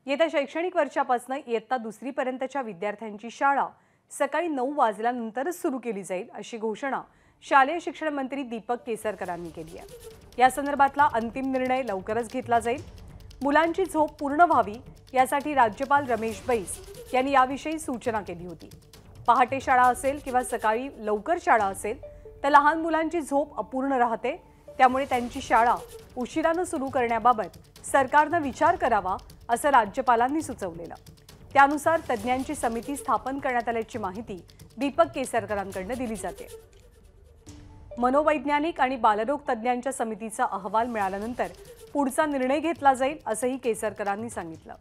येत्या शैक्षणिक वर्षापासून इयत्ता 2री पर्यंतच्या विद्यार्थ्यांची शाळा सकाळी 9 वाजल्यानंतरच सुरू केली जाईल अशी घोषणा शालेय शिक्षण मंत्री दीपक केसरकरांनी केली आहे। या संदर्भातला अंतिम निर्णय लवकरच घेतला जाईल। मुलांची झोप पूर्ण व्हावी यासाठी राज्यपाल रमेश बैस यांनी याविषयी सूचना केली होती। पहाटे शाळा असेल किंवा सकाळी लवकर शाळा असेल तर लहान मुलांची झोप अपूर्ण राहते, त्यामुळे त्यांची शाळा उशिराने सुरू करण्याबाबत सरकारने विचार करावा असं राज्यपालांनी सुचवलेलं। त्यानुसार तज्ञांची समिती स्थापन करण्यात आल्याची माहिती दीपक केसरकरांकडून दिली जाते। मनोवैज्ञानिक आणि बालरोग तज्ञांच्या समितीचा अहवाल मिळाल्यानंतर पुढचा निर्णय घेतला जाईल असंही केसरकरांनी सांगितलं।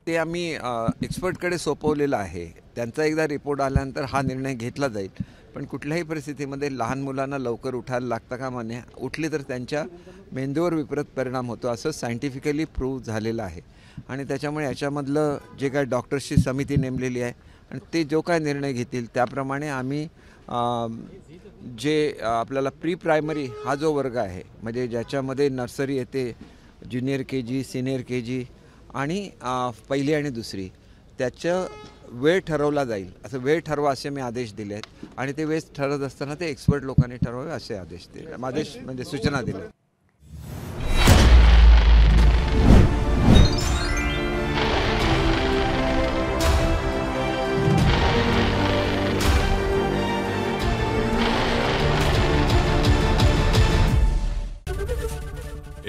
ते आम्ही एक्सपर्टकडे सोपवलेलं आहे। त्यांचा एकदा रिपोर्ट आल्यानंतर हा निर्णय घेतला जाईल। पण कुठल्याही परिस्थितीमध्ये लहान मुलांना लवकर उठायला लागतं कामा नये। उठली तर त्यांच्या मेंदूवर विपरीत परिणाम होतो असं सायंटिफिकली प्रूव्ह झालेलं आहे। आणि त्याच्यामुळे याच्यामधलं जे काय डॉक्टर्सची समिती नेमलेली आहे आणि ते जो काय निर्णय घेतील त्याप्रमाणे आम्ही जे आपल्याला प्री प्रायमरी हा जो वर्ग आहे, म्हणजे ज्याच्यामध्ये नर्सरी येते, ज्युनियर केजी, सिनियर केजी आणि पहिली आणि दुसरी, त्याचं वेळ ठरवला जाईल। असं वेळ ठरवा असे मी आदेश दिले आहेत आणि ते वेळ ठरवत असताना ते एक्सपर्ट लोकांनी ठरवावे असे आदेश दिले, आदेश म्हणजे सूचना दिल्या।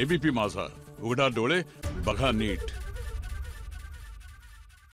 एबीपी माझा, उघडा डोळे बघा नीट।